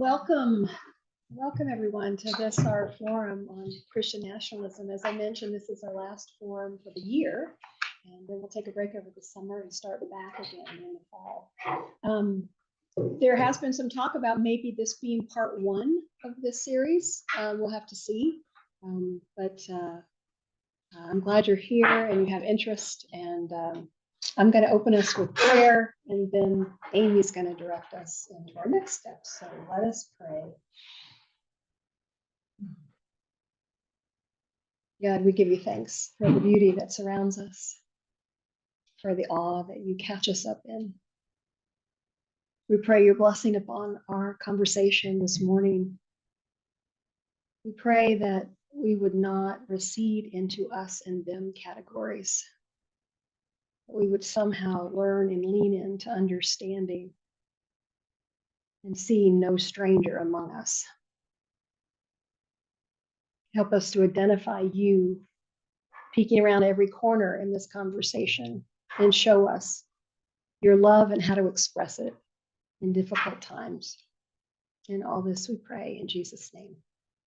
Welcome everyone to this, our forum on Christian nationalism. As I mentioned, this is our last forum for the year, and then we'll take a break over the summer and start back again in the fall. There has been some talk about maybe this being part one of this series. We'll have to see, but I'm glad you're here and you have interest, and I'm going to open us with prayer, and then Amy's going to direct us into our next steps. So let us pray. God, we give you thanks for the beauty that surrounds us, for the awe that you catch us up in. We pray your blessing upon our conversation this morning. We pray that we would not recede into us and them categories. We would somehow learn and lean into understanding and seeing no stranger among us. Help us to identify you peeking around every corner in this conversation and show us your love and how to express it in difficult times. In all this we pray in Jesus' name.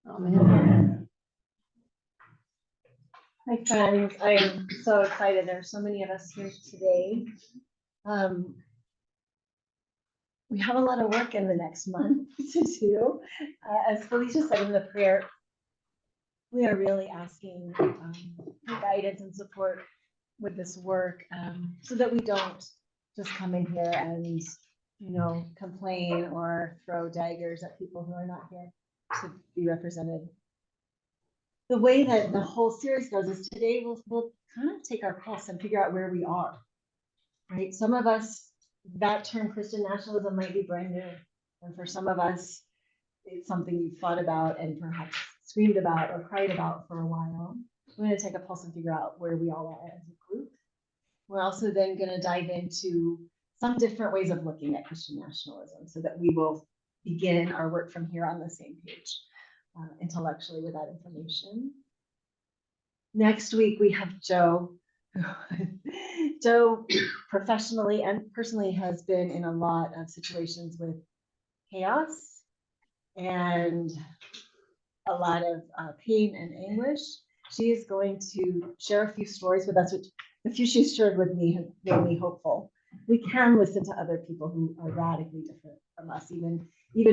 Amen. Hi friends, I am so excited. There are so many of us here today. We have a lot of work in the next month to do. As Felicia said in the prayer, we are really asking for guidance and support with this work, so that we don't just come in here and, complain or throw daggers at people who are not here to be represented. The way that the whole series goes is today we'll kind of take our pulse and figure out where we are, right? Some of us, that term Christian nationalism might be brand new. And for some of us, it's something you've thought about and perhaps screamed about or cried about for a while. We're going to take a pulse and figure out where we all are as a group. We're also then going to dive into some different ways of looking at Christian nationalism so that we will begin our work from here on the same page. Intellectually with that information. Next week we have Joe. Joe professionally and personally has been in a lot of situations with chaos and a lot of pain and anguish. She is going to share a few stories with us, which the few she's shared with me have made me hopeful. We can listen to other people who are radically different from us, even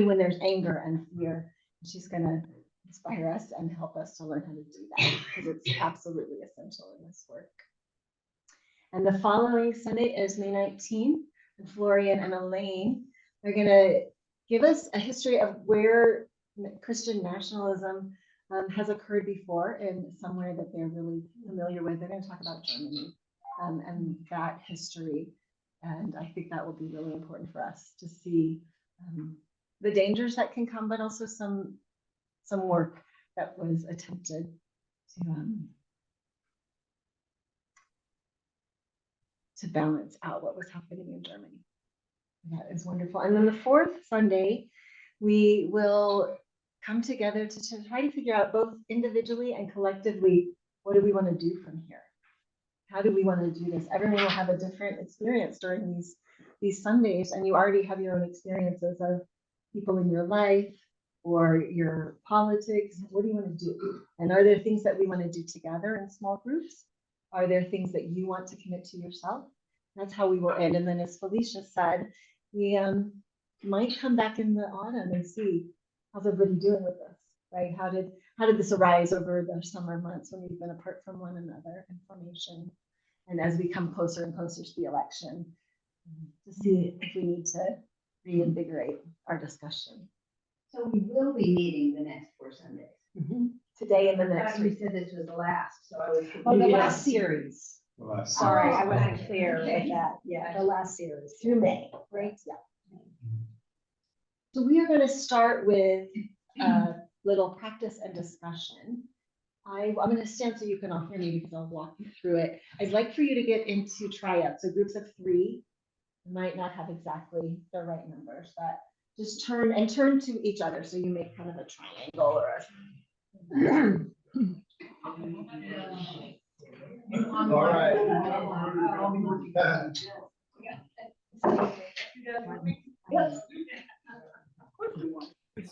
when there's anger and fear. She's going to inspire us and help us to learn how to do that, because it's absolutely essential in this work. And the following Sunday is May 19th, and Florian and Elaine are going to give us a history of where Christian nationalism has occurred before in somewhere that they're really familiar with. They're going to talk about Germany and that history. And I think that will be really important for us to see the dangers that can come, but also some work that was attempted to balance out what was happening in Germany. That is wonderful. And then the fourth Sunday, we will come together to try to figure out both individually and collectively, what do we want to do from here? How do we want to do this? Everyone will have a different experience during these Sundays, and you already have your own experiences of people in your life or your politics. What do you want to do? And are there things that we want to do together in small groups? Are there things that you want to commit to yourself? That's how we will end. And then, as Felicia said, we might come back in the autumn and see how's everybody doing with this, right? How did this arise over the summer months when we've been apart from one another in formation? And as we come closer and closer to the election, to see if we need to reinvigorate our discussion. So we will be meeting the next 4 Sundays. Mm-hmm. Today and the next We week. said this was the last, so I was. Oh, the last series. Sorry, I wasn't Okay. clear with Okay. that. Yeah, The last series. Through May. Right? Yeah. So we are going to start with a little practice and discussion. I'm going to stand so you can all hear me because I'll walk you through it. I'd like for you to get into tryouts. So groups of 3 might not have exactly the right numbers, but just turn to each other. So you make kind of a triangle or a. All right. Yes. Here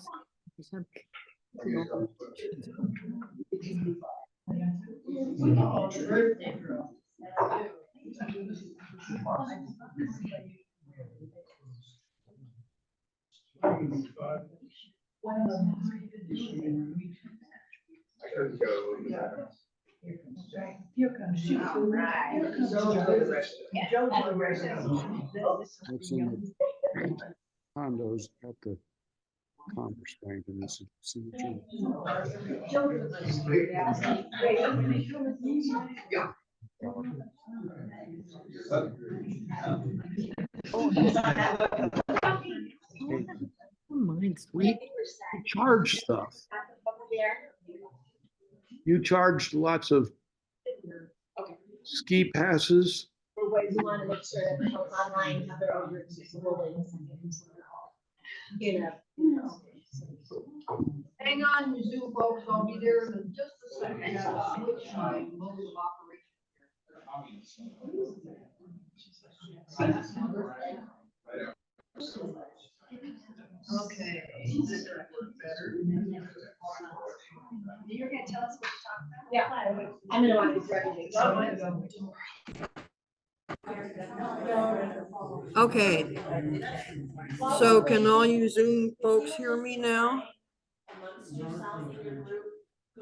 comes she. All right. Here comes Joe. That's in the condos at the Commerce Bank in this signature. Mine's sweet. You charge stuff. You charged lots of ski passes. We want to make sure that the folks online have their own links. Hang on, you Zoom folks, I'll be there in just a second. Switch my mode of operation. Okay. You're gonna tell us what to talk about? Yeah, I'm gonna walk you through everything. Okay, so can all you Zoom folks hear me now?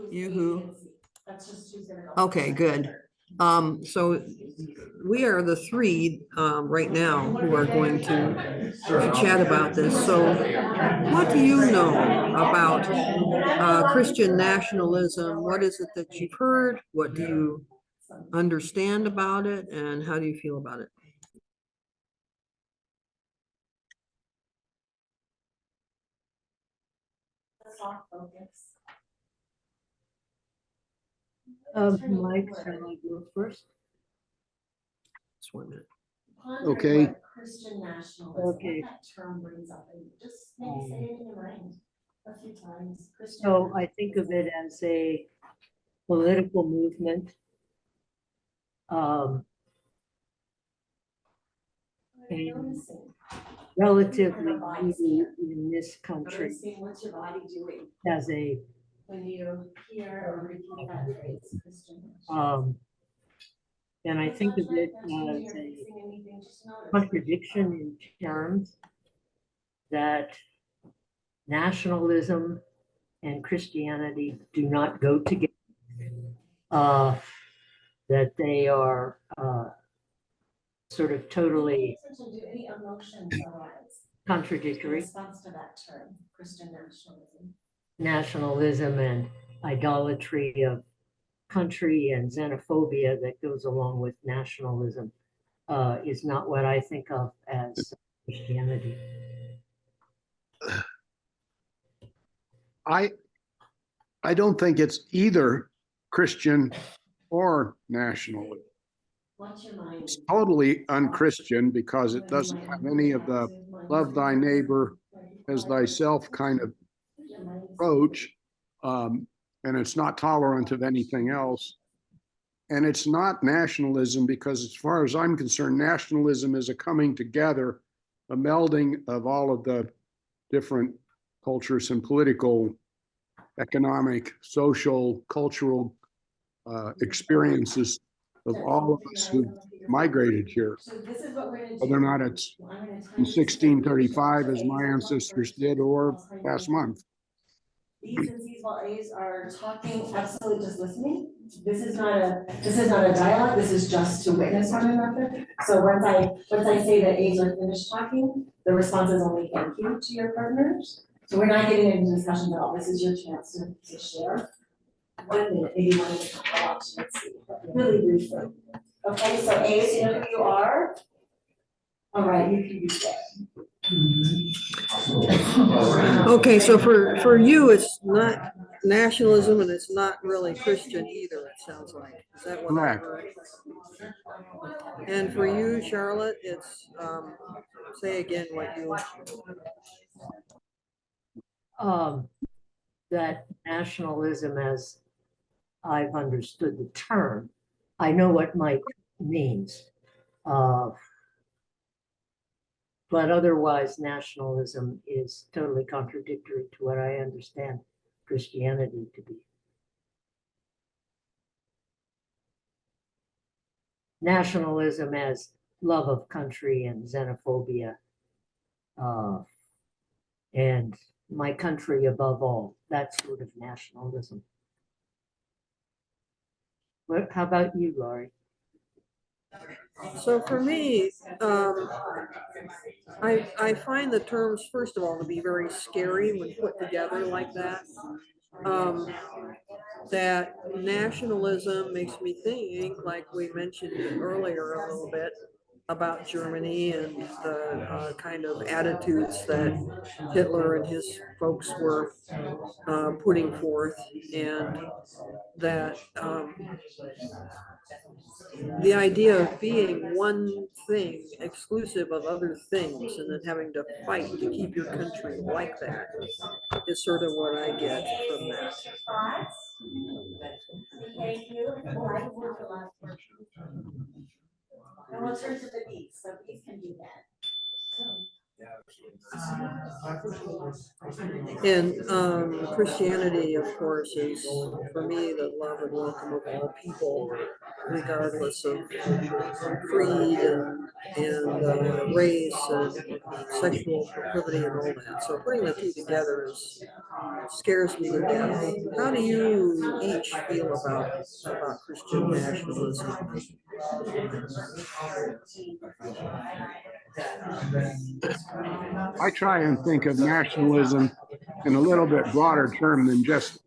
You who? Okay, good. So we are the three right now who are going to chat about this. So what do you know about Christian nationalism? What is it that you've heard? What do you understand about it? And how do you feel about it? Mike, shall I go first? Just 1 minute. Okay. Christian nationalism. Okay. What that term brings up, and just maybe say it in your mind a few times. Christian So I think of it as a political movement. And Noticing. relatively new in this country Noticing what's your body doing as a, when you hear or repeat that phrase, Christian. and I think of it as a contradiction in terms that nationalism and Christianity do not go together. That they are sort of totally contradictory. In response to that term, Christian nationalism. Nationalism and idolatry of country and xenophobia that goes along with nationalism is not what I think of as Christianity. I don't think it's either Christian or national. What's your mind? It's totally unchristian because it doesn't have any of the love thy neighbor as thyself kind of approach. And it's not tolerant of anything else. And it's not nationalism because as far as I'm concerned, nationalism is a coming together, a melding of all of the different cultures and political, economic, social, cultural experiences of all of us who migrated here. So this is what we're gonna do. Whether or not it's in 1635 as my ancestors did or last month. B's and C's while A's are talking, absolutely just listening. This is not a dialogue, this is just to witness one another. So once I say that A's are finished talking, the response is only thank you to your partners. So we're not getting into discussion at all, this is your chance to share. 1 minute, maybe 1 minute, let's see, really briefly. Okay, so A's, you know who you are? All right, you can do that. Okay, so for you, it's not nationalism and it's not really Christian either, it sounds like. Is that what I heard? And for you, Charlotte, it's, say again what you. That nationalism, as I've understood the term, I know what Mike means. But otherwise, nationalism is totally contradictory to what I understand Christianity to be. Nationalism as love of country and xenophobia, and my country above all, that sort of nationalism. How about you, Laurie? So for me, I find the terms, first of all, to be very scary when put together like that. That nationalism makes me think, like we mentioned earlier a little bit, about Germany and the kind of attitudes that Hitler and his folks were putting forth, and that the idea of being one thing exclusive of other things and then having to fight to keep your country like that is sort of what I get from that. Thank you. And we'll turn to the beats, so beats can do that. And Christianity, of course, is for me the love and welcome of all people, regardless of creed and race and sexual proclivity and all that. So putting the two together scares me to death. How do you each feel about Christian nationalism? I try and think of nationalism in a little bit broader term than just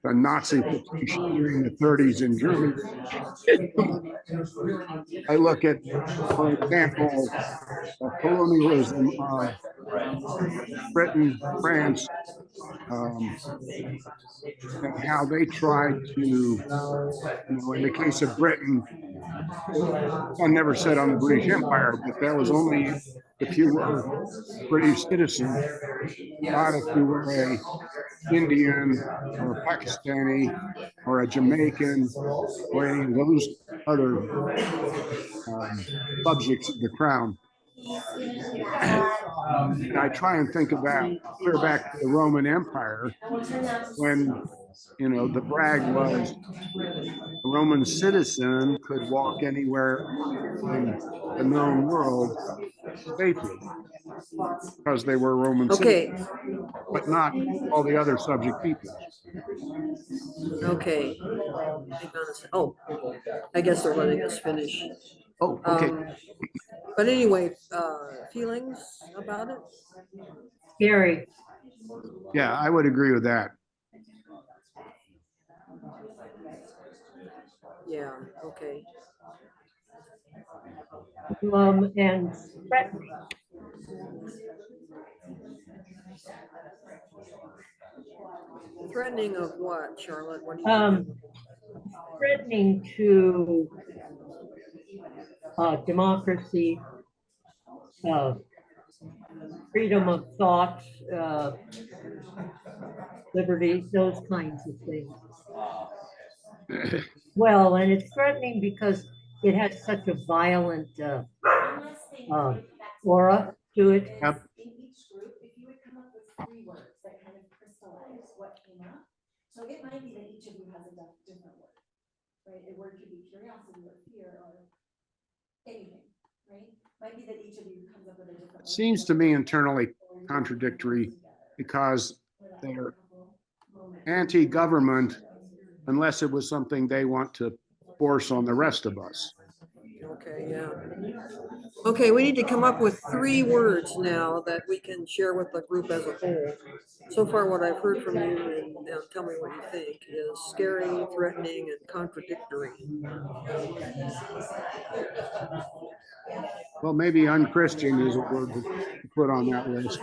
the Nazification during the 30s in Germany. I look at, for example, the colonialism of Britain, France, and how they tried to, in the case of Britain, I never said on the British Empire, but that was only if you were British citizen, not if you were a Indian or a Pakistani or a Jamaican or any of those other subjects of the crown. And I try and think about clear back to the Roman Empire when, the brag was a Roman citizen could walk anywhere in the known world safely because they were Roman citizens, Okay, but not all the other subject peoples. okay. Oh, I guess they're letting us finish. Oh, okay. But anyway, feelings about it? Gary, Yeah, I would agree with that. Yeah, okay. and threatening. Threatening of what, Charlotte? What do you think? Threatening to democracy, freedom of thought, liberty, those kinds of things. Well, and it's threatening because it has such a violent aura to it. Yep. In each group, if you would come up with 3 words that kind of crystallize what came up. So it might be that each of you has a different word, right? A word could be curiosity or fear or anything, right? Might be that each of you comes up with a different word. Seems to me internally contradictory because they're anti-government unless it was something they want to force on the rest of us. Okay, yeah. Okay, we need to come up with 3 words now that we can share with the group as a whole. So far, what I've heard from you, and tell me what you think, is scary, threatening, and contradictory. Well, maybe unchristian is a word to put on that list.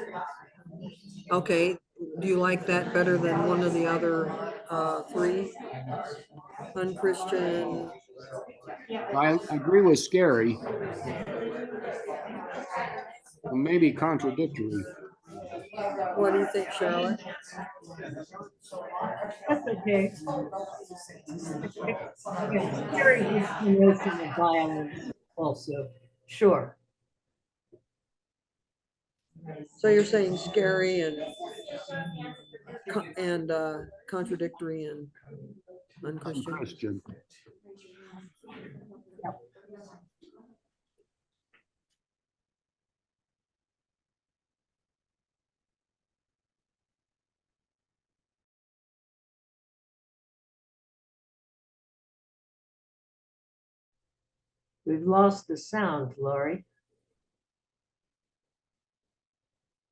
Okay, do you like that better than one of the other 3? Unchristian. I agree with scary, and maybe contradictory. What do you think, Charlotte? That's okay. Scary is the notion of violence also. Sure. So you're saying scary and contradictory and unchristian. Unchristian. We've lost the sound, Lori.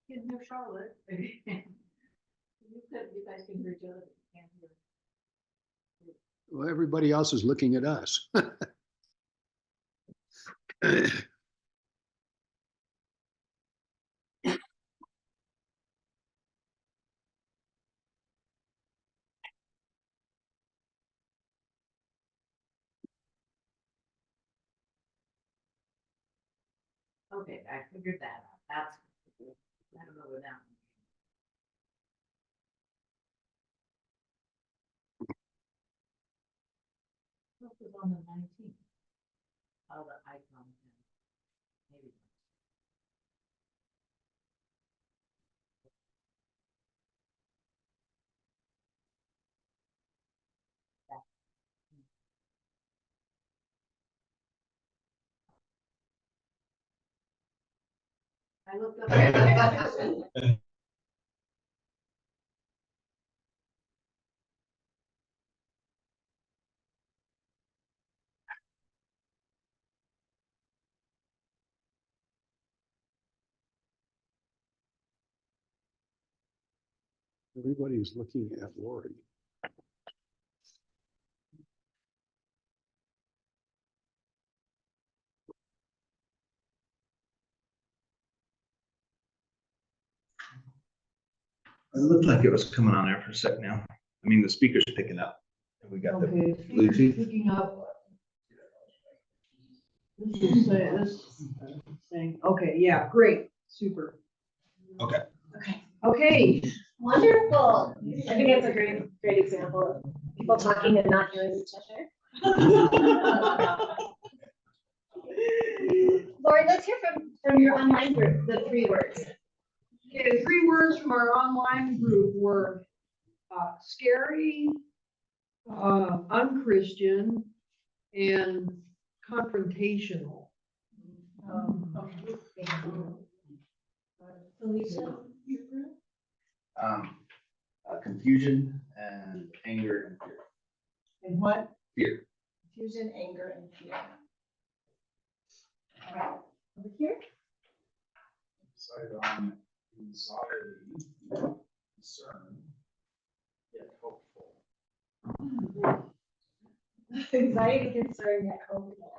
Can hear Charlotte. You guys can hear each other. Can't hear. Well, everybody else is looking at us. Okay, I figured that out. That's, I don't know where that one. This was on the 19th. Oh, the icon. Maybe. I looked up. Everybody is looking at Lori. It looked like it was coming on there for a sec now. I mean, the speaker's picking up. We got the Okay, Bluetooth. picking up. This is this thing. Okay, yeah, great, super. Okay. Okay, Wonderful. I think that's a great example of people talking and not hearing each other. Lori, let's hear from your online group, the 3 words. okay, the 3 words from our online group were scary, unchristian, and confrontational. Felicia? Confusion and anger and fear. And what? Fear. Confusion, anger, and fear. All right, over here. Decided on anxiety, concern, yet hopeful. Anxiety, concern, yet hopeful.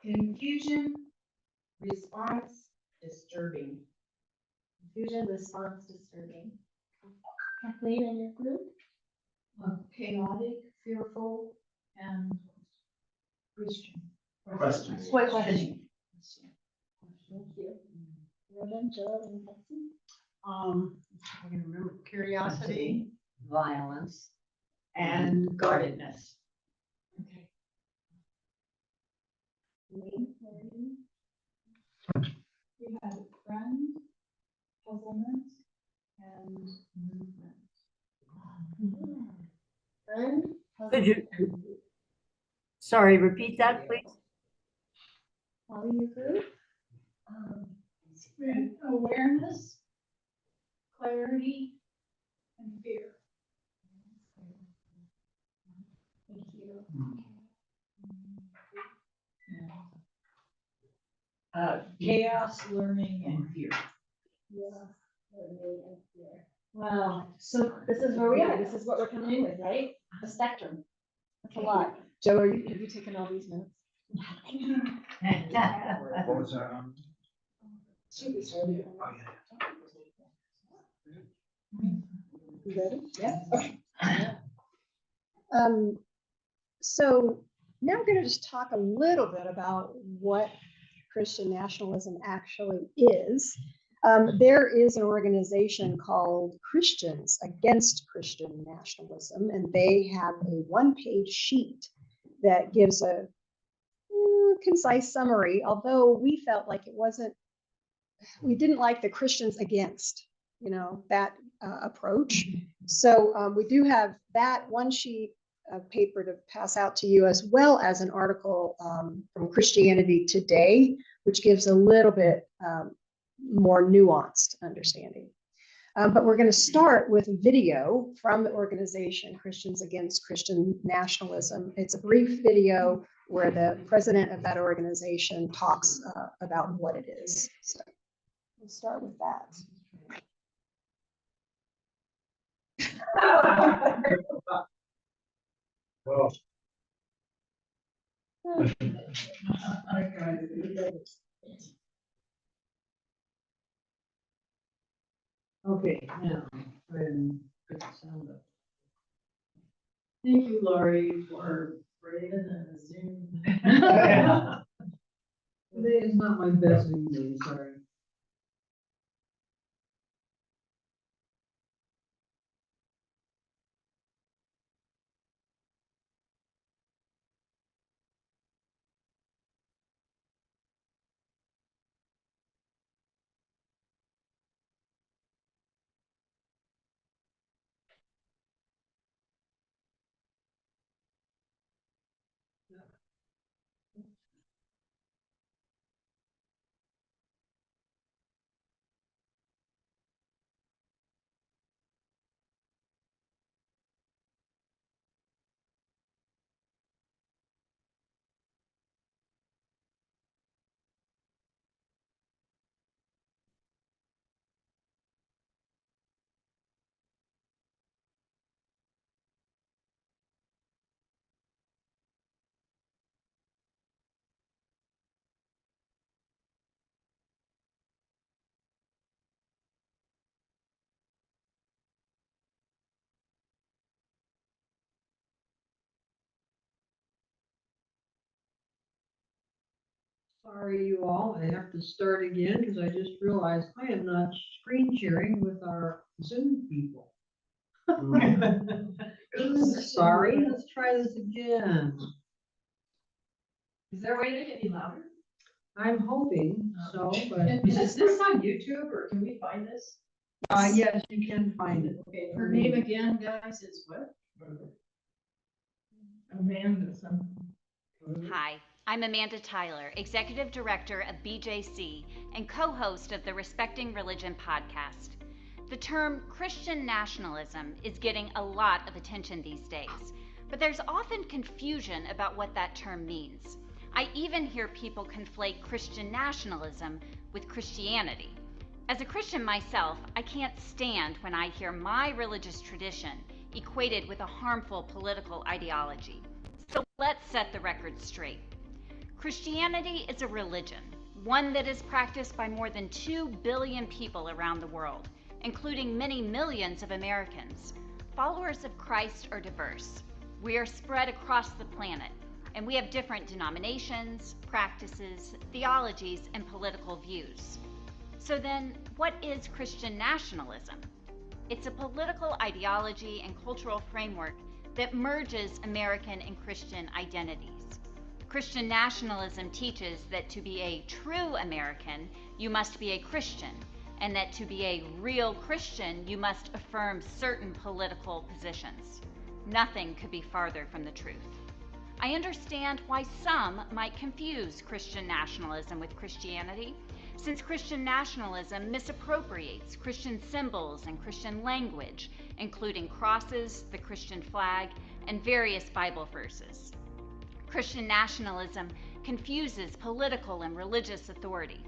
Confusion, response, disturbing. Confusion, response, disturbing. Kathleen and your group? Chaotic, fearful, and Christian. Questions. Questioning. Thank you. Robin, Joel, and Betsy? I can remember curiosity Violence. and guardedness. Okay. Elaine, Lorraine? We had friend, puzzlement, and movement. Fun? Could you, sorry, repeat that, please? Holly, your group? Awareness, clarity, and fear. Thank you. Chaos, learning, and fear. Yeah. Learning and fear. Wow, so this is where we are, this is what we're coming in with, right? A spectrum. That's a lot. Joe, have you taken all these notes? What was that on? Should we start it? Oh, You ready? Yeah. So now we're going to just talk a little bit about what Christian nationalism actually is. There is an organization called Christians Against Christian Nationalism, and they have a 1-page sheet that gives a concise summary, although we felt like it wasn't, we didn't like the Christians against, that approach. So we do have that one sheet of paper to pass out to you, as well as an article from Christianity Today, which gives a little bit more nuanced understanding. But we're going to start with a video from the organization Christians Against Christian Nationalism. It's a brief video where the president of that organization talks about what it is. So we'll start with that. Okay, now, and put the sound up. Thank you, Laurie, for bringing in a Zoom. Today is not my best Zoom day, sorry. Sorry, you all, I have to start again because I just realized I am not screen sharing with our Zoom people. Sorry, let's try this again. Is there a way to make it any louder? I'm hoping so, but, Is this on YouTube or can we find this? yes, you can find it. Okay, her name again, guys, is what? Amanda something. Hi, I'm Amanda Tyler, Executive Director of BJC and co-host of the Respecting Religion podcast. The term Christian nationalism is getting a lot of attention these days, but there's often confusion about what that term means. I even hear people conflate Christian nationalism with Christianity. As a Christian myself, I can't stand when I hear my religious tradition equated with a harmful political ideology. So let's set the record straight. Christianity is a religion, one that is practiced by more than 2 billion people around the world, including many millions of Americans. Followers of Christ are diverse. We are spread across the planet, and we have different denominations, practices, theologies, and political views. So then, what is Christian nationalism? It's a political ideology and cultural framework that merges American and Christian identities. Christian nationalism teaches that to be a true American, you must be a Christian, and that to be a real Christian, you must affirm certain political positions. Nothing could be farther from the truth. I understand why some might confuse Christian nationalism with Christianity, since Christian nationalism misappropriates Christian symbols and Christian language, including crosses, the Christian flag, and various Bible verses. Christian nationalism confuses political and religious authority.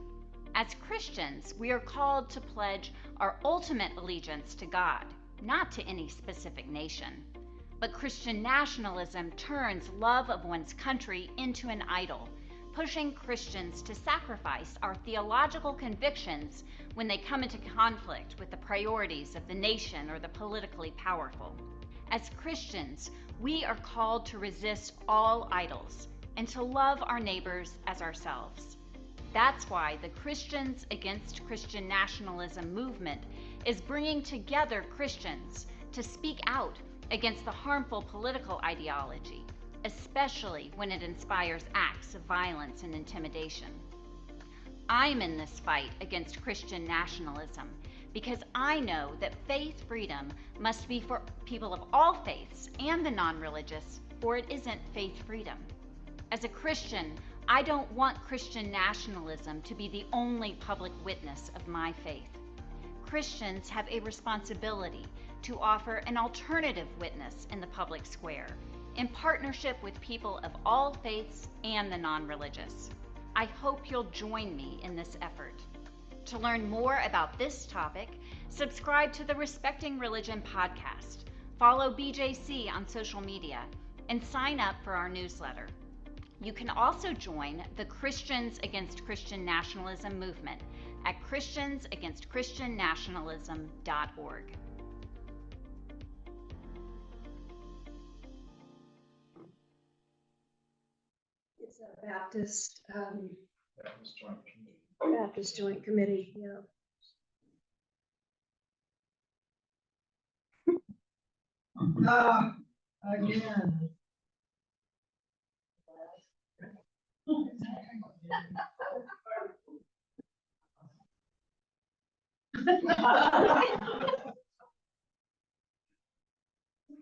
As Christians, we are called to pledge our ultimate allegiance to God, not to any specific nation. But Christian nationalism turns love of one's country into an idol, pushing Christians to sacrifice our theological convictions when they come into conflict with the priorities of the nation or the politically powerful. As Christians, we are called to resist all idols and to love our neighbors as ourselves. That's why the Christians Against Christian Nationalism movement is bringing together Christians to speak out against the harmful political ideology especially when it inspires acts of violence and intimidation. I'm in this fight against Christian nationalism because I know that faith freedom must be for people of all faiths and the non-religious, or it isn't faith freedom. As a Christian, I don't want Christian nationalism to be the only public witness of my faith. Christians have a responsibility to offer an alternative witness in the public square, in partnership with people of all faiths and the non-religious. I hope you'll join me in this effort. To learn more about this topic, subscribe to the Respecting Religion podcast, follow BJC on social media, and sign up for our newsletter. You can also join the Christians Against Christian Nationalism movement at christiansagainstchristiannationalism.org. It's a Baptist Joint Committee, yeah. Again.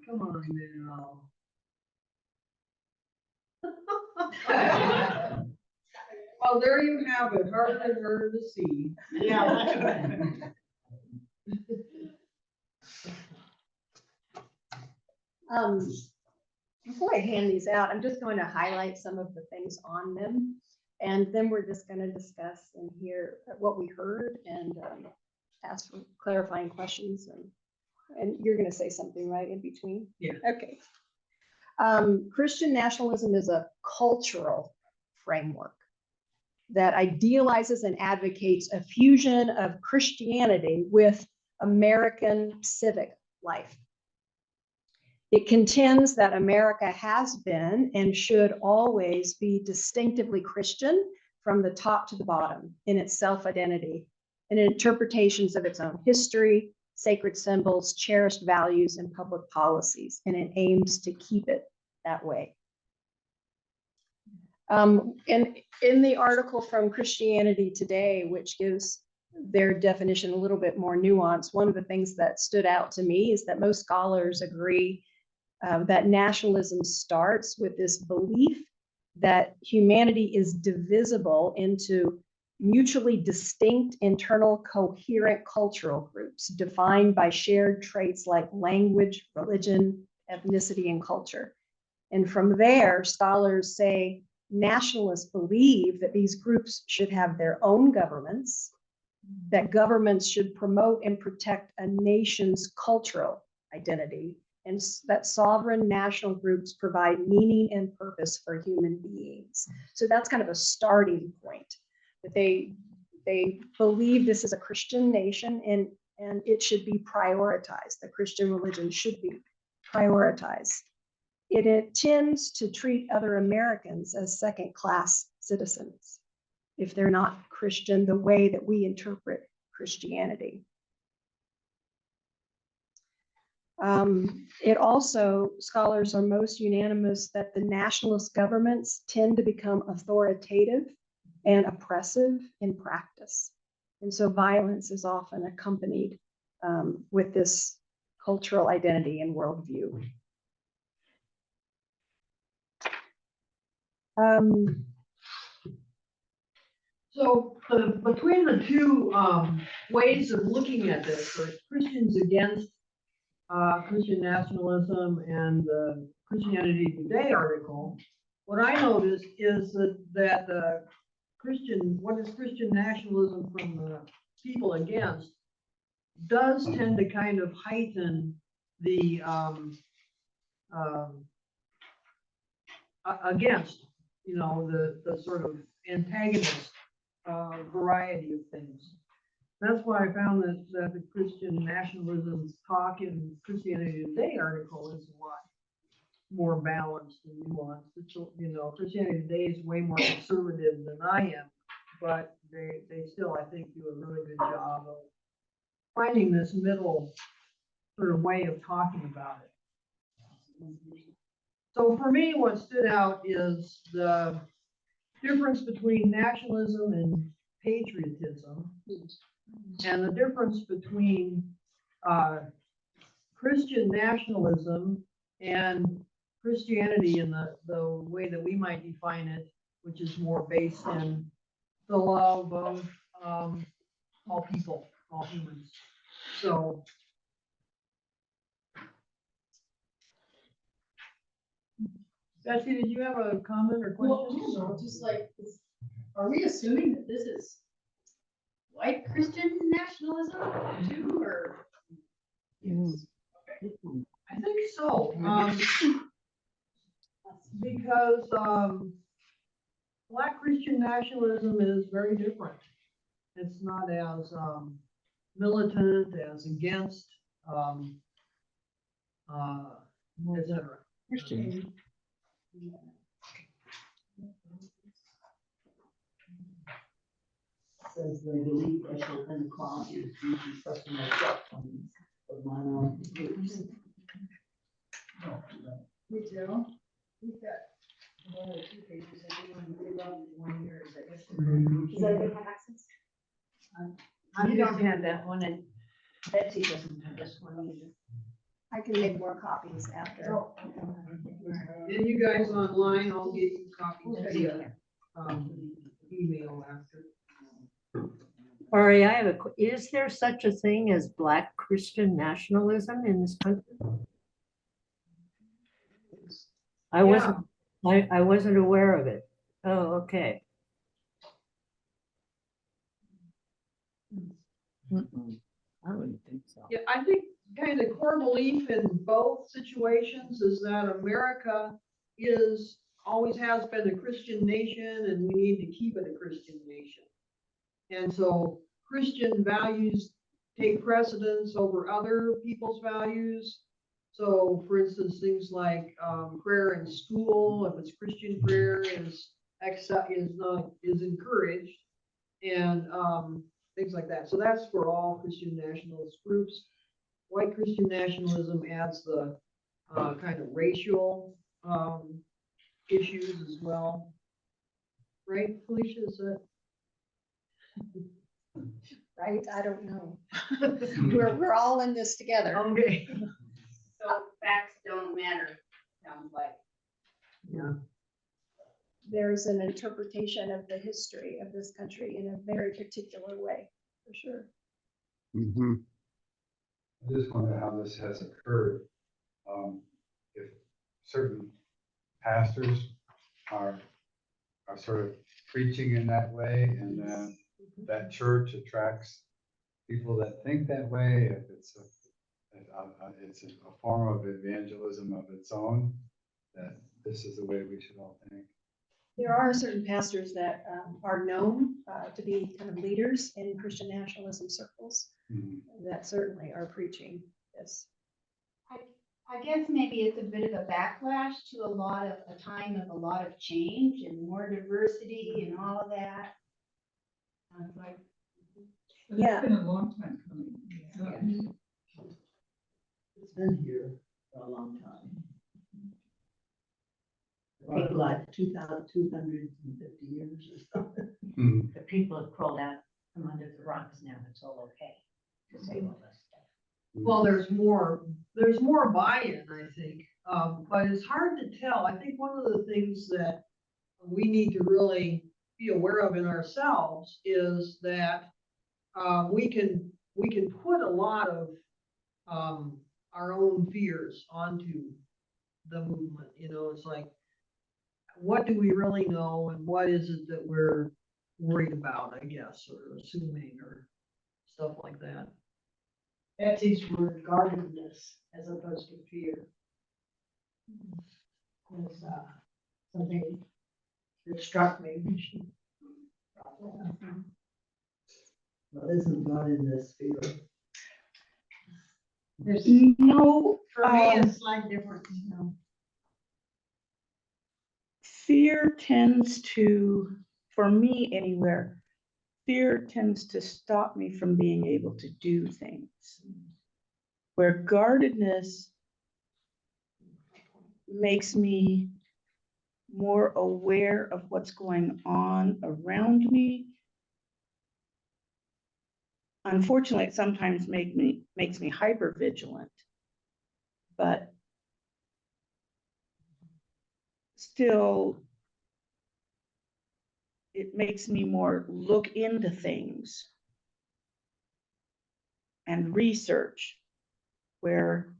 Come on now. Well, there you have it, harder and harder to see. Yeah. Before I hand these out, I'm just going to highlight some of the things on them. And then we're just going to discuss and hear what we heard and ask for clarifying questions. And you're going to say something, right, in between? Yeah. Okay. Christian nationalism is a cultural framework that idealizes and advocates a fusion of Christianity with American civic life. It contends that America has been and should always be distinctively Christian from the top to the bottom in its self-identity and in interpretations of its own history, sacred symbols, cherished values, and public policies, and it aims to keep it that way. In the article from Christianity Today, which gives their definition a little bit more nuance, one of the things that stood out to me is that most scholars agree that nationalism starts with this belief that humanity is divisible into mutually distinct, internal, coherent cultural groups defined by shared traits like language, religion, ethnicity, and culture. And from there, scholars say nationalists believe that these groups should have their own governments, that governments should promote and protect a nation's cultural identity, and that sovereign national groups provide meaning and purpose for human beings. So that's kind of a starting point, that they believe this is a Christian nation and it should be prioritized. The Christian religion should be prioritized. It tends to treat other Americans as second-class citizens if they're not Christian the way that we interpret Christianity. It also, scholars are most unanimous that the nationalist governments tend to become authoritative and oppressive in practice. And so violence is often accompanied with this cultural identity and worldview. So between the two ways of looking at this, the Christians against Christian nationalism and the Christianity Today article, what I noticed is that what is Christian nationalism from the people against does tend to kind of heighten the against, the sort of antagonist variety of things. That's why I found that the Christian nationalism talk in Christianity Today article is a lot more balanced and nuanced. Christianity Today is way more conservative than I am, but they still, I think, do a really good job of finding this middle sort of way of talking about it. So for me, what stood out is the difference between nationalism and patriotism, and the difference between Christian nationalism and Christianity in the way that we might define it, which is more based in the love of all people, all humans. So Betsy, did you have a comment or Well, question? you know, just like, are we assuming that this is white Christian nationalism too, or? Yes. Okay. I think so. Because Black Christian nationalism is very different. It's not as militant, as against, et cetera. Christian. Says they believe they shall then cause you to trust in their shortcomings of mine own groups. Me too. We've got one or two pages, I think, on the love in 1 year, I guess. Does everybody have access? You don't have that one, and Betsy doesn't have this one either. I can make more copies after. And you guys online, I'll get you copies via email after. Ari, I have is there such a thing as Black Christian nationalism in this country? I wasn't aware of it. Oh, okay. I wouldn't think so. Yeah, I think kind of core belief in both situations is that America always has been a Christian nation, and we need to keep it a Christian nation. And so Christian values take precedence over other people's values. So for instance, things like prayer in school, if it's Christian prayer, is encouraged, and things like that. So that's for all Christian nationalist groups. White Christian nationalism adds the kind of racial issues as well. Right, Felicia, is that? Right, I don't know. We're all in this together. Okay. So facts don't matter, sounds like. Yeah. There's an interpretation of the history of this country in a very particular way, for sure. Mhm. I just wonder how this has occurred. If certain pastors are sort of preaching in that way, and then that church attracts people that think that way, if it's a form of evangelism of its own, that this is the way we should all think. There are certain pastors that are known to be kind of leaders in Christian nationalism circles that certainly are preaching this. I guess maybe it's a bit of a backlash to a time of a lot of change and more diversity and all of that. Sounds like. Yeah. It's been a long time coming. It's been here for a long time. Like what, 2,250 years or something. The people have crawled out from under the rocks now. It's all okay to say all this stuff. Well, there's more buy-in, I think, but it's hard to tell. I think one of the things that we need to really be aware of in ourselves is that we can put a lot of our own fears onto the movement. You know, it's like, what do we really know, and what is it that we're worried about, I guess, or assuming, or stuff like that. Betsy's word, guardedness, as opposed to fear, is something that struck me when she brought that up. Well, isn't guardedness fear? There's No, For me, it's like different, you know. fear tends to, for me anywhere, fear tends to stop me from being able to do things. Where guardedness makes me more aware of what's going on around me. Unfortunately, it sometimes makes me hyper vigilant, but still, it makes me more look into things and research, where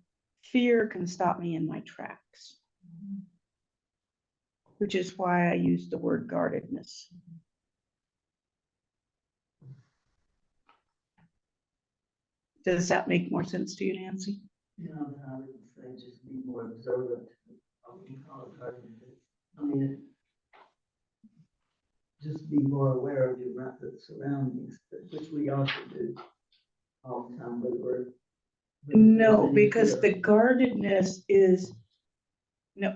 fear can stop me in my tracks, which is why I use the word guardedness. Does that make more sense to you, Nancy? You know, I would say just be more observant of alternatives. I mean, just be more aware of your rapid surroundings, which we also do all the time when we're. No, because the guardedness is,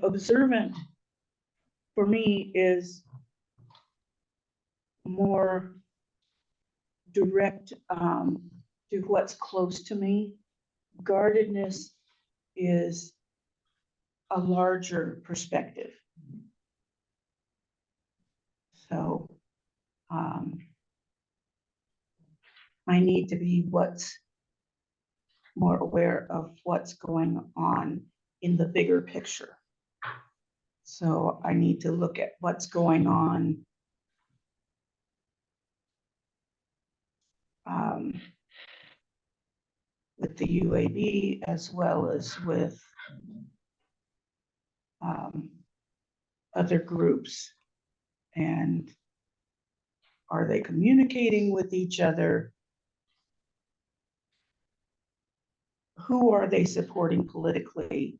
observant for me is more direct to what's close to me. Guardedness is a larger perspective. So I need to be more aware of what's going on in the bigger picture. So I need to look at what's going on with the UAB as well as with other groups. And are they communicating with each other? Who are they supporting politically?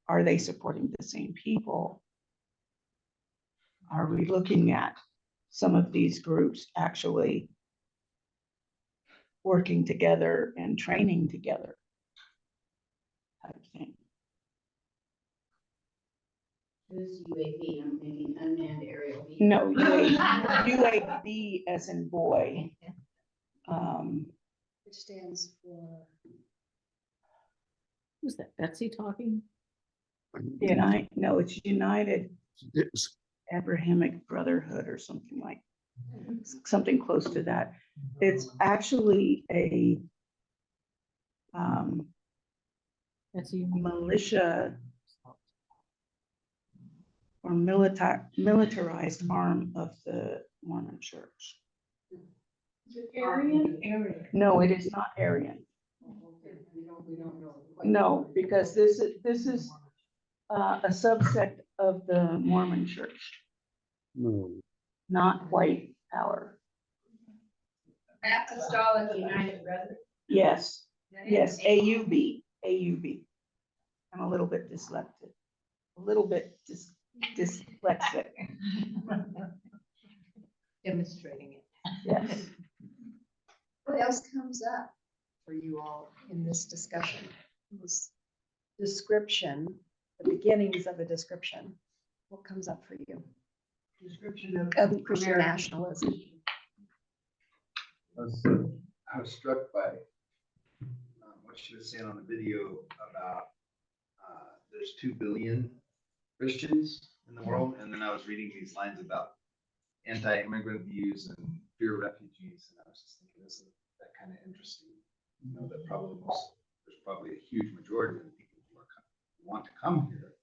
Are they supporting the same people? Are we looking at some of these groups actually working together and training together? Type thing. This UAV, I'm thinking unmanned aerial vehicle. No, UAB as in boy. Which stands for. Was that Betsy talking? No, it's United It's Abrahamic Brotherhood or something close to that. It's actually a militia or militarized arm of the Mormon Church. Is it Aryan? Aryan. No, it is not Aryan. We don't know. No, because this is a subset of the Mormon Church, no. not white power. Apostolic United Brethren. Yes, AUB. I'm a little bit dyslexic, dyslexic. Demonstrating it. Yes. What else comes up for you all in this discussion? This description, the beginnings of a description. What comes up for you? Description Of Christian nationalism. I was struck by what she was saying on the video about there's 2 billion Christians in the world, and then I was reading these lines about anti-immigrant views and fear of refugees, and I was just thinking, isn't that kind of interesting? That there's probably a huge majority of the people who want to come here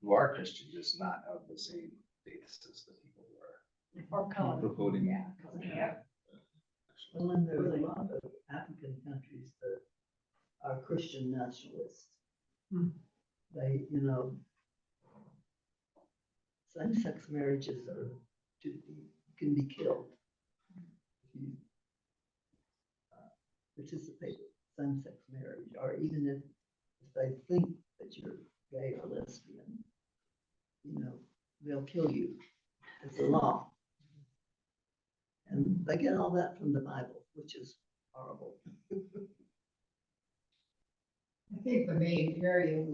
who are Christian, just not of the same faith as the people who are voting. Yeah. Well, and there's a lot of African countries that are Christian nationalists. They, same-sex marriages can be killed if you participate in same-sex marriage, or even if they think that you're gay or lesbian, they'll kill you. It's a law. And they get all that from the Bible, which is horrible. I think the main area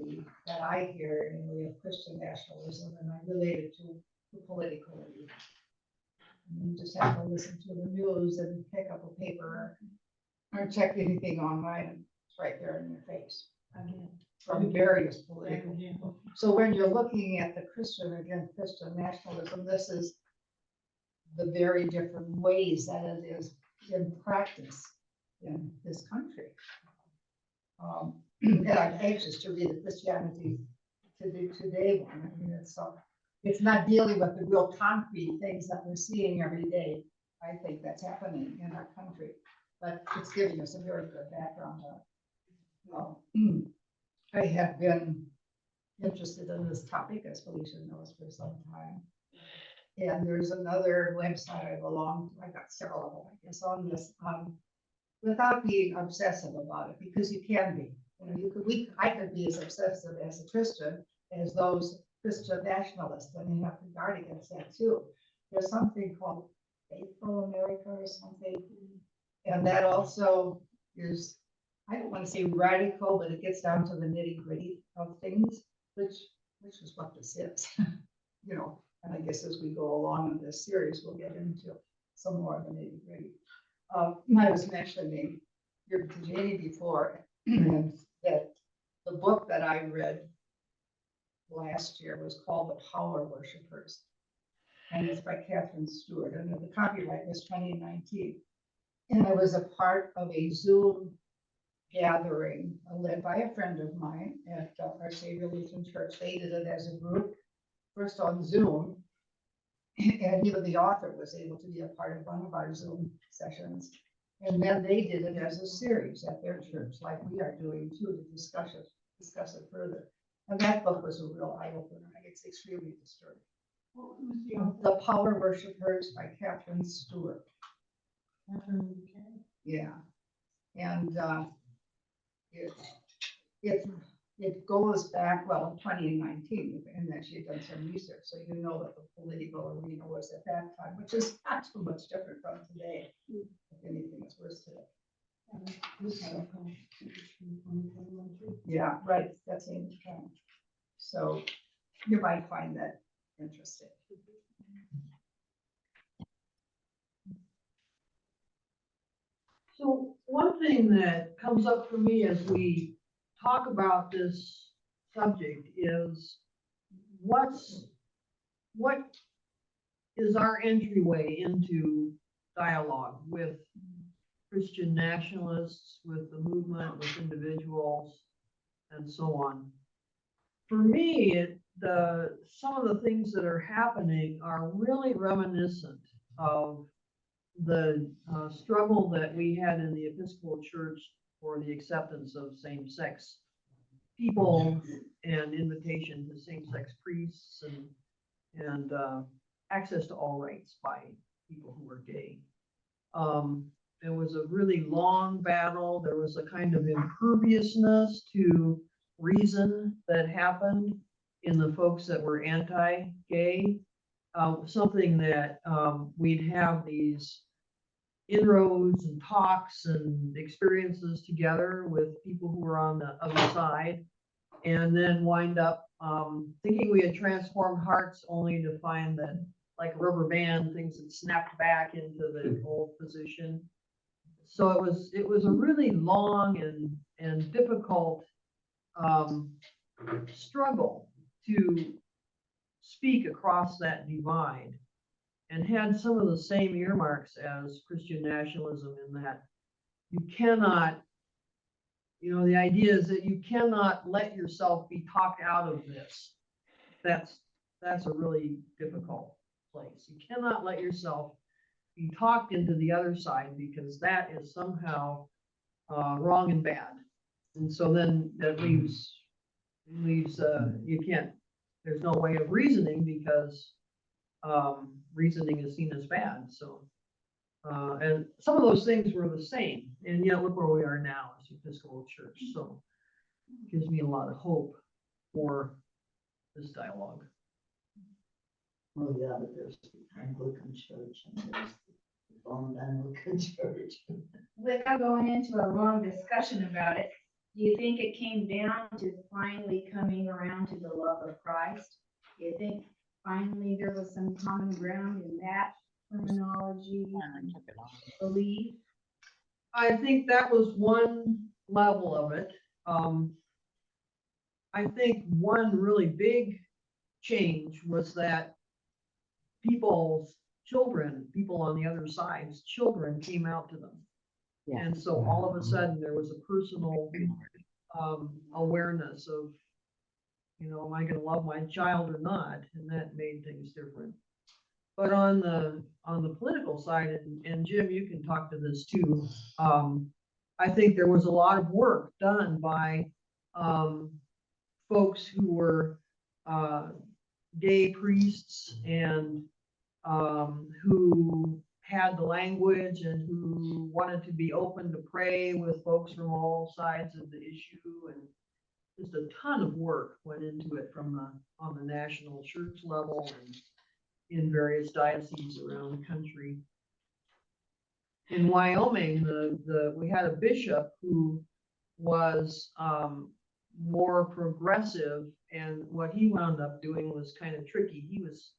that I hear anyway of Christian nationalism, and I relate it to the political elite. You just have to listen to the news and pick up a paper or check anything online, and it's right there in your face. Again. from various political. So when you're looking at the Christian against Christian nationalism, this is the very different ways that it is in practice in this country. And I'm anxious to read the Christianity Today one. I mean, it's not dealing with the real concrete things that we're seeing every day. I think that's happening in our country, but it's giving us a very good background on it. I have been interested in this topic, as Felicia knows, for some time. And there's another website I belong to. I got several of them, I guess, on this, without being obsessive about it, because you can be. You know, I could be as obsessive as a Christian as those Christian nationalists, and you have to guard against that too. There's something called Faithful America or something, and that also is, I don't want to say radical, but it gets down to the nitty gritty of things, which is what this is. You know, and I guess as we go along in this series, we'll get into some more of the nitty gritty. I was mentioning to Janie before and that the book that I read last year was called The Power Worshippers, and it's by Catherine Stewart, and the copyright was 2019. And I was a part of a Zoom gathering led by a friend of mine at our Savior Lutheran Church. They did it as a group, first on Zoom, and even the author was able to be a part of one of our Zoom sessions. And then they did it as a series at their church, like we are doing too, to discuss it further. And that book was a real eye-opener. It's extremely disturbing. What was The Power Worshippers by Catherine Stewart. Yeah. And it goes back, well, 2019, and then she had done some research, so you know that the political arena was at that time, which is not too much different from today. If anything, it's worse today. Yeah, right, that same time. So you might find that interesting. So one thing that comes up for me as we talk about this subject is what is our entryway into dialogue with Christian nationalists, with the movement, with individuals, and so on. For me, some of the things that are happening are really reminiscent of the struggle that we had in the Episcopal Church for the acceptance of same-sex people and invitation to same-sex priests and access to all rights by people who were gay. It was a really long battle. There was a kind of imperviousness to reason that happened in the folks that were anti-gay. Something that we'd have these inroads and talks and experiences together with people who were on the other side, and then wind up thinking we had transformed hearts, only to find that, like a rubber band, things had snapped back into the old position. So it was a really long and difficult struggle to speak across that divide, and had some of the same earmarks as Christian nationalism, in that you cannot, the idea is that you cannot let yourself be talked out of this. That's a really difficult place. You cannot let yourself be talked into the other side, because that is somehow wrong and bad. And so then that leaves you can't, there's no way of reasoning, because reasoning is seen as bad. So and some of those things were the same, and yet look where we are now as the Episcopal Church. So it gives me a lot of hope for this dialogue. Oh, yeah, but there's the Anglican Church and there's the Bond Anglican Church. Without going into a long discussion about it, do you think it came down to finally coming around to the love of Christ? Do you think finally there was some common ground in that terminology and belief? I think that was one level of it. I think one really big change was that people's children, people on the other side's children came out to them. Yeah. And so all of a sudden there was a personal awareness of, am I gonna love my child or not? And that made things different. But on the political side, and Jim, you can talk to this too. I think there was a lot of work done by folks who were gay priests and who had the language and who wanted to be open to pray with folks from all sides of the issue, and just a ton of work went into it on the national church level and in various dioceses around the country. In Wyoming, we had a bishop who was more progressive, and what he wound up doing was kind of tricky. He was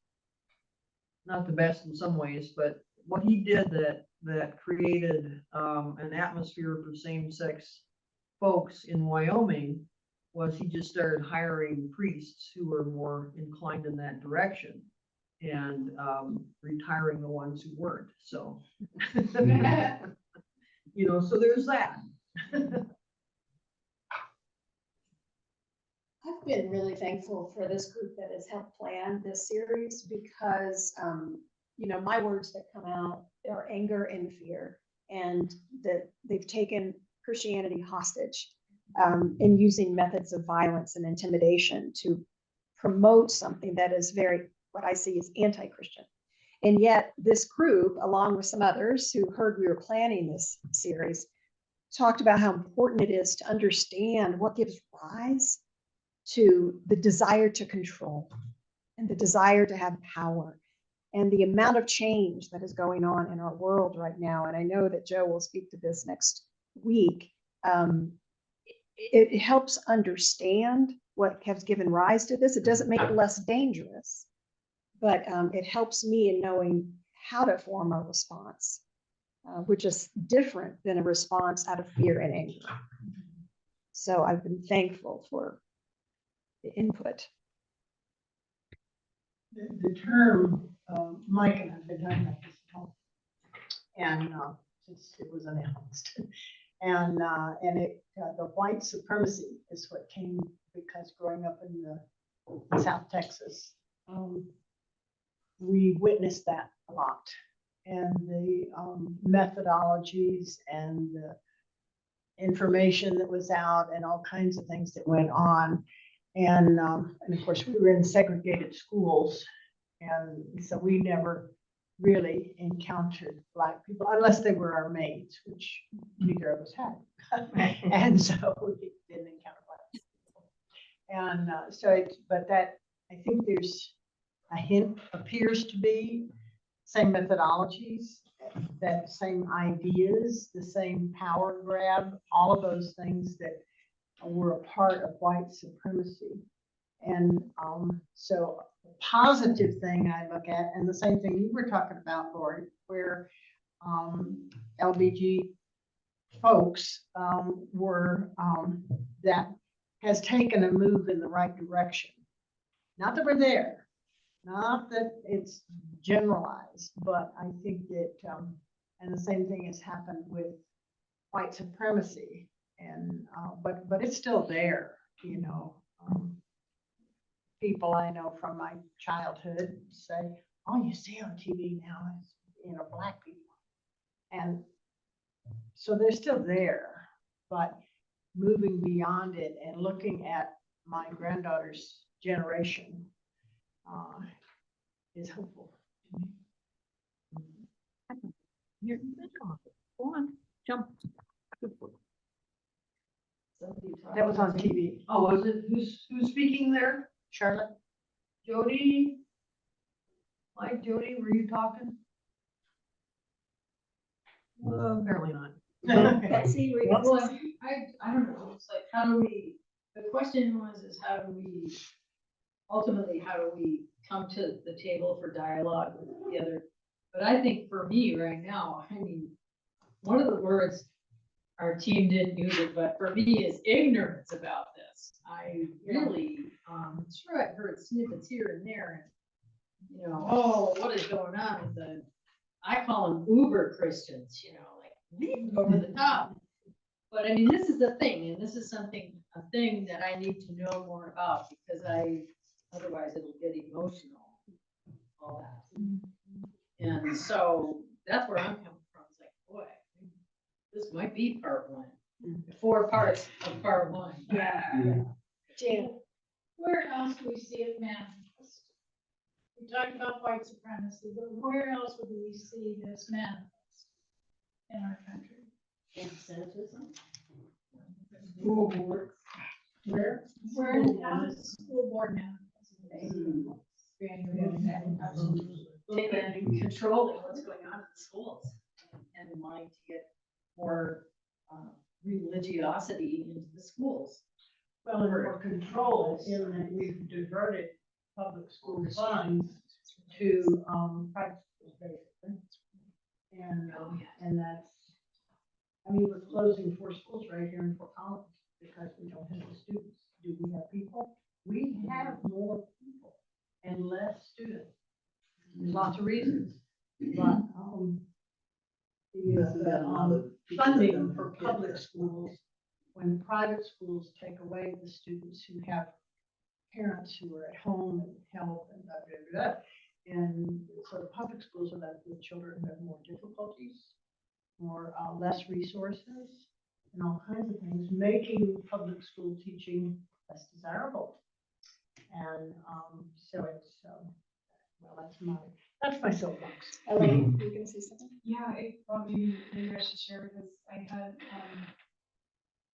not the best in some ways, but what he did that created an atmosphere for same-sex folks in Wyoming was he just started hiring priests who were more inclined in that direction and retiring the ones who weren't. So, so there's that. I've been really thankful for this group that has helped plan this series because, my words that come out are anger and fear, and that they've taken Christianity hostage in using methods of violence and intimidation to promote something that is what I see is anti-Christian. And yet this group, along with some others who heard we were planning this series, talked about how important it is to understand what gives rise to the desire to control and the desire to have power and the amount of change that is going on in our world right now. And I know that Joe will speak to this next week. It helps understand what has given rise to this. It doesn't make it less dangerous, but it helps me in knowing how to form a response, which is different than a response out of fear and anger. So I've been thankful for the input. The term, Mike and I have been talking about this at home, and since it was announced, and the white supremacy is what came because growing up in South Texas, we witnessed that a lot, and the methodologies and the information that was out and all kinds of things that went on. And of course, we were in segregated schools, and so we never really encountered Black people unless they were our maids, which neither of us had. And so we didn't encounter Black people. And I think there's a hint, appears to be same methodologies, that same ideas, the same power grab, all of those things that were a part of white supremacy. And so the positive thing I look at, and the same thing you were talking about, Lori, where LBG folks that has taken a move in the right direction. Not that we're there, not that it's generalized, but I think that, and the same thing has happened with white supremacy. And but it's still there, people I know from my childhood say, all you see on TV now is Black people, and so they're still there, but moving beyond it and looking at my granddaughter's generation is hopeful to me. You're go on, jump. That was on TV. Oh, was it? Who's speaking there? Charlotte? Jody? Mike, Jody, were you talking? Apparently not. Betsy, Well, I don't know, it's like, the question is how do we come to the table for dialogue with the other? But I think for me right now, one of the words our team didn't use it, but for me, is ignorance about this. I really, sure I've heard snippets here and there, and, you know, oh, what is going on with I call them Uber Christians, you know, like over the top. But I mean, this is the thing, and this is a thing that I need to know more about, because otherwise it'll get emotional, all that. And so that's where I'm coming from. It's like, boy, this might be part one. 4 parts of part one. Yeah. Jan, Where else do we see it manifest? We talked about white supremacy, but where else would we see this manifest in our country? Anti-Semitism. School boards. Where how does school board manifest? And controlling what's going on in schools and wanting to get more religiosity into the schools. Well, and more control in that we've diverted public school funds to, private schools, basically. And that's, I mean, we're closing 4 schools right here in Fort Collins because we don't have the students. Do we have people? We have more people and less students. There's lots of reasons, but, funding for public schools, when private schools take away the students who have parents who are at home and help and blah, blah, blah. And so the public schools are left with children who have more difficulties, less resources, and all kinds of things, making public school teaching less desirable. And so it's, well, that's my soapbox. Elaine, you gonna say something? Yeah, well, maybe I should share, because I had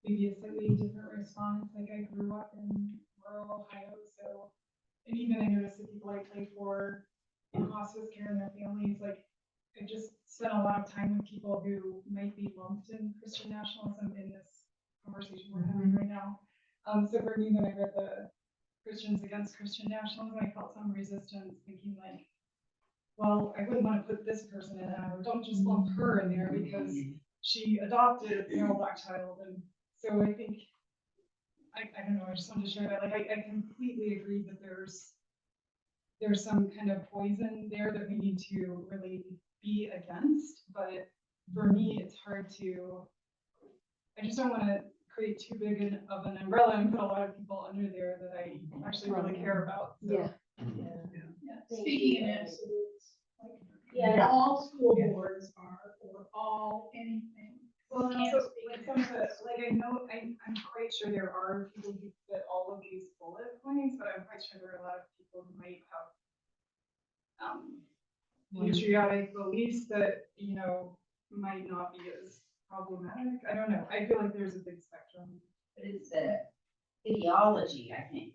maybe a slightly different response. Like, I grew up in rural Ohio, so, and even I noticed that people I played for in hospice care and their families, like, I just spent a lot of time with people who might be lumped in Christian nationalism in this conversation we're having right now. So for me, when I read the Christians Against Christian Nationalism, I felt some resistance, thinking like, well, I wouldn't want to put this person in there, or don't just lump her in there because she adopted a male black child. And so I think, I don't know, I just wanted to share that. Like, I completely agree that there's some kind of poison there that we need to really be against. But for me, it's hard to, I just don't want to create too big of an umbrella and put a lot of people under there that I actually really care about. So. Yeah. Speaking in absolutes, like, Yeah. all school boards are, or all anything. Well, and Can't also, speak like, in some of the, like, I know, I'm quite sure there are people who fit all of these bullet points, but I'm quite sure there are a lot of people who might have patriotic beliefs that, you know, might not be as problematic. I don't know. I feel like there's a big spectrum. But it's the ideology, I think,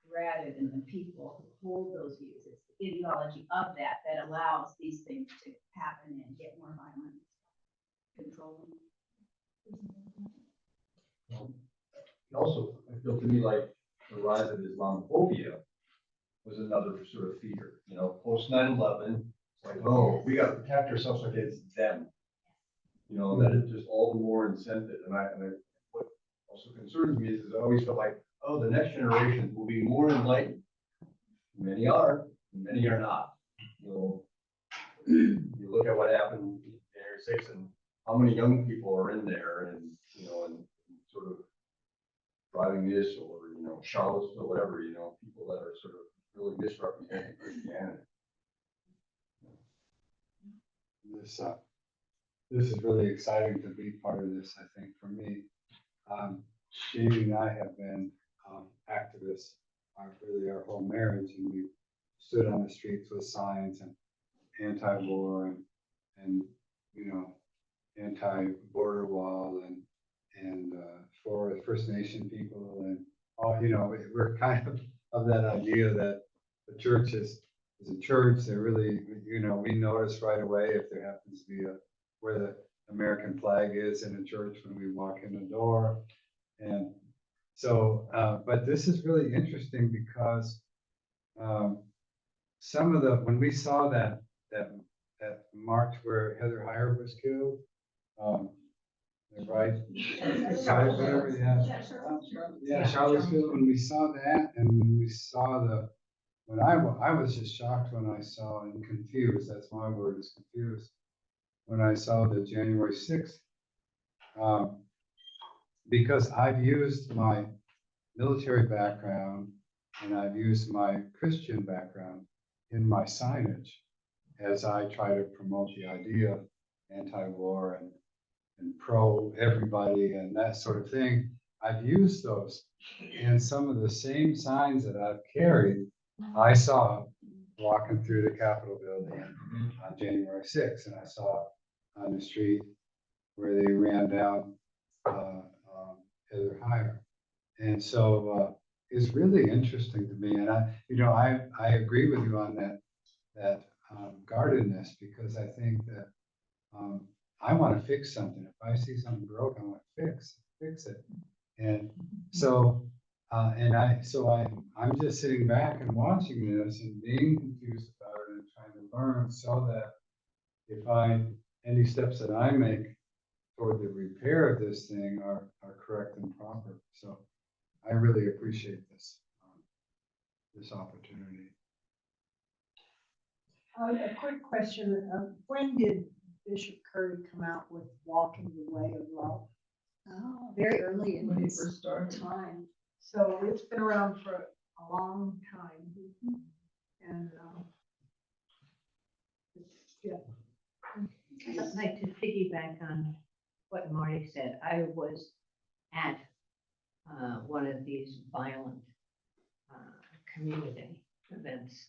rather than the people who hold those views. It's the ideology of that allows these things to happen and get more violent, control them. Also, I feel to me like the rise of Islamophobia was another sort of fear, you know, post 9/11, it's like, oh, we gotta protect ourselves against them. You know, that is just all the more incentive. And what also concerns me is I always feel like, oh, the next generation will be more enlightened. Many are, many are not. You know, you look at what happened in January 6th and how many young people are in there and, you know, and sort of driving this or, you know, Charlottesville, whatever, you know, people that are sort of really misrepresenting Christianity. This is really exciting to be part of this, I think, for me. Jamie and I have been activists really our whole marriage, and we stood on the streets with signs and anti-war and you know, anti-border wall and for First Nation people and all, you know, we're kind of that idea that the church is a church. They really, you know, we notice right away if there happens to be where the American flag is in a church when we walk in the door. And so, but this is really interesting because some of when we saw that march where Heather Heyer was killed, right? Right, whatever, yeah. Yeah, Charlottesville, when we saw that, and when we saw I was just shocked when I saw and confused, that's my word, is confused. When I saw the January 6th, because I've used my military background and I've used my Christian background in my signage as I try to promote the idea of anti-war and pro everybody and that sort of thing. I've used those, and some of the same signs that I've carried, I saw walking through the Capitol building on January 6th, and I saw on the street where they ran down Heather Heyer. And so it's really interesting to me, and I agree with you on that guardedness, because I think that I want to fix something. If I see something broke, I want to fix it. And so I'm just sitting back and watching this and being confused about it and trying to learn, so that if any steps that I make toward the repair of this thing are correct and proper. So I really appreciate this opportunity. A quick question, when did Bishop Curry come out with Walking the Way of Love? Oh, very early in When he his first started. time. So it's been around for a long time. And, yeah. I'd like to piggyback on what Marty said. I was at one of these violent community events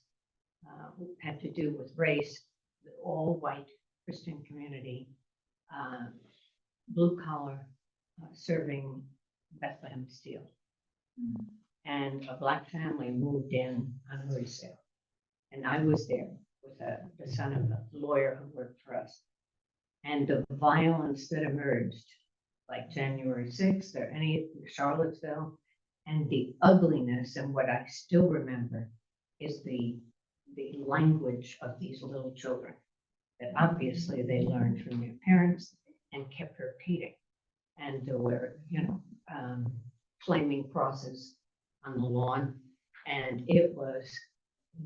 had to do with race, the all-white Christian community, blue collar, serving Bethlehem Steel. And a Black family moved in on a resale. And I was there with the son of a lawyer who worked for us. And the violence that emerged, like January 6th or any Charlottesville, and the ugliness, and what I still remember is the language of these little children that obviously they learned from their parents and kept repeating. And there were, flaming crosses on the lawn, and it was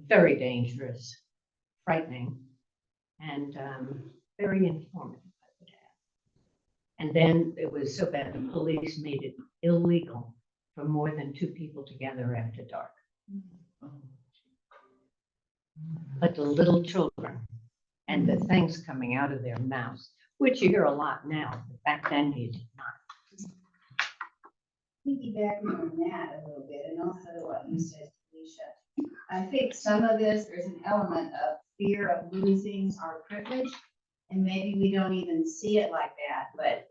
very dangerous, frightening, and very informative, I would add. And then it was so bad the police made it illegal for more than 2 people together after dark. But the little children and the things coming out of their mouths, which you hear a lot now, but back then you did not. Piggybacking on that a little bit, and also what you said, Felicia. I think some of this, there's an element of fear of losing our privilege, and maybe we don't even see it like that, but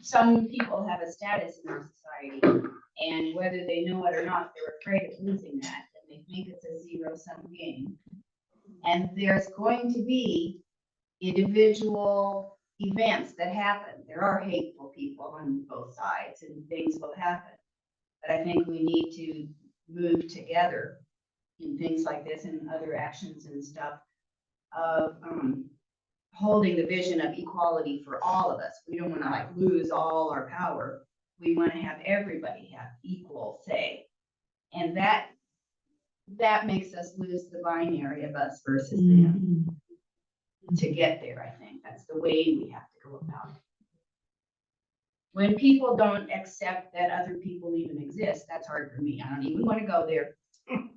some people have a status in our society, and whether they know it or not, they're afraid of losing that, and they think it's a zero-sum game. And there's going to be individual events that happen. There are hateful people on both sides, and things will happen. But I think we need to move together in things like this and other actions and stuff of holding the vision of equality for all of us. We don't want to lose all our power. We want to have everybody have equal say. And that makes us lose the binary of us versus them. To get there, I think that's the way we have to go about it. When people don't accept that other people even exist, that's hard for me. I don't even want to go there.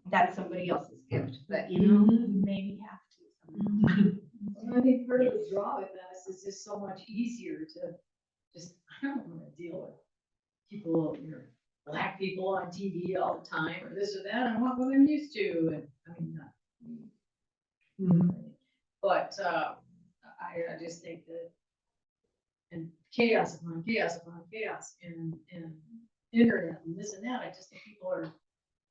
That's somebody else's gift, but we maybe have to. Well, I think part of the draw with us is just so much easier to just, I don't want to deal with people, Black people on TV all the time, or this or that. I want what I'm used to, and I mean, not me. But I just think that, and chaos upon chaos upon chaos, and internet and this and that, I just think people are,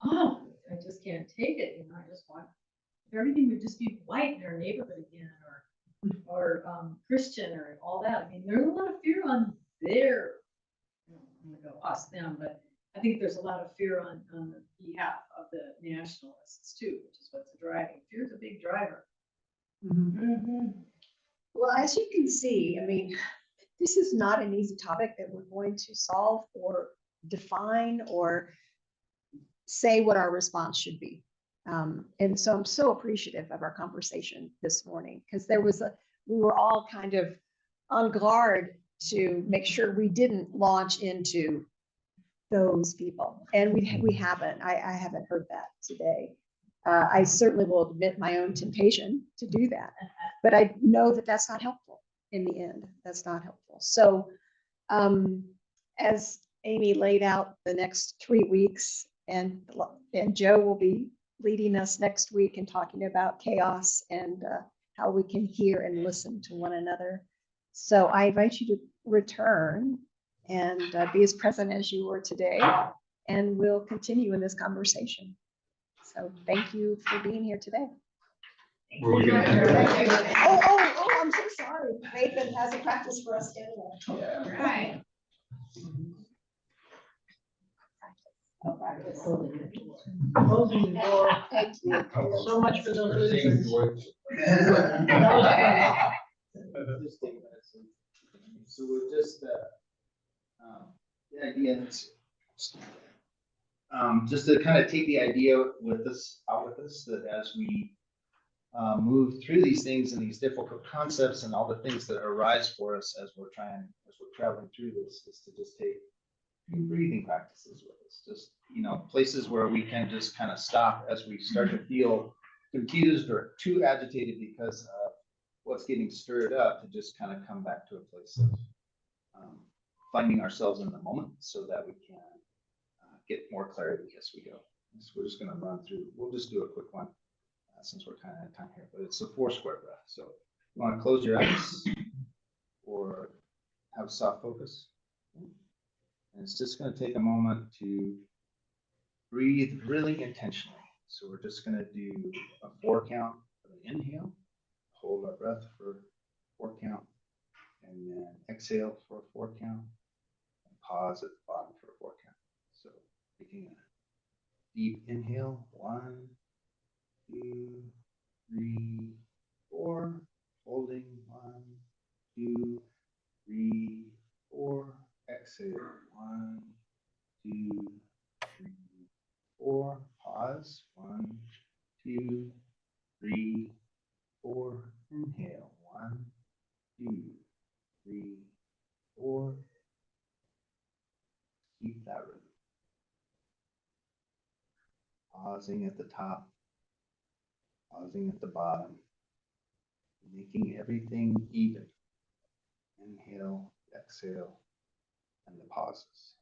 I just can't take it. I just want if everything would just be white in our neighborhood again, or Christian, or all that. I mean, there's a lot of fear on their, I'm gonna go us them, but I think there's a lot of fear on the behalf of the nationalists too, which is what's driving. Fear is a big driver. Well, as you can see, I mean, this is not an easy topic that we're going to solve or define or say what our response should be. And so I'm so appreciative of our conversation this morning, because we were all kind of on guard to make sure we didn't launch into those people. And we haven't. I haven't heard that today. I certainly will admit my own temptation to do that, but I know that that's not helpful in the end. That's not helpful. So as Amy laid out the next 3 weeks, and Joe will be leading us next week and talking about chaos and how we can hear and listen to one another. So I invite you to return and be as present as you were today, and we'll continue in this conversation. So thank you for being here today. Oh, I'm so sorry. Nathan has a practice for us anyway. All right. Closing the door. Thank you. So much for those losers. So we're just, the idea is, just to kind of take the idea with us, out with us, that as we move through these things and these difficult concepts and all the things that arise for us as we're traveling through this, is to just take breathing practices with us. Just, places where we can just kind of stop as we start to feel confused or too agitated because of what's getting stirred up, to just kind of come back to a place of finding ourselves in the moment so that we can get more clarity as we go. So we're just going to run through, we'll just do a quick one since we're kind of out of time here, but it's a 4 square breath. So you want to close your eyes or have a soft focus. And it's just going to take a moment to breathe really intentionally. So we're just going to do a 4 count for the inhale, hold our breath for 4 count, and then exhale for a 4 count, and pause at the bottom for a 4 count. So taking a deep inhale, 1, 2, 3, 4, holding 1, 2, 3, 4, exhale 1, 2, 3, 4, pause 1, 2, 3, 4, inhale 1, 2, 3, 4. Keep that rhythm. Pausing at the top, pausing at the bottom, making everything even. Inhale, exhale, and the pauses.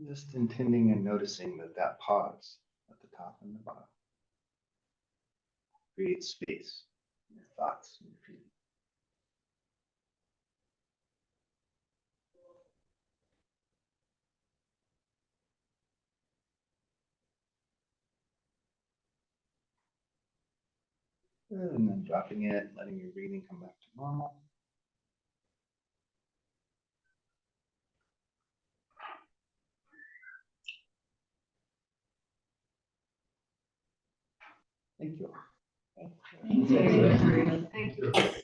Just intending and noticing that pause at the top and the bottom creates space in your thoughts and your feelings. And then dropping it, letting your breathing come back to normal. Thank you. Thank you. Thank you.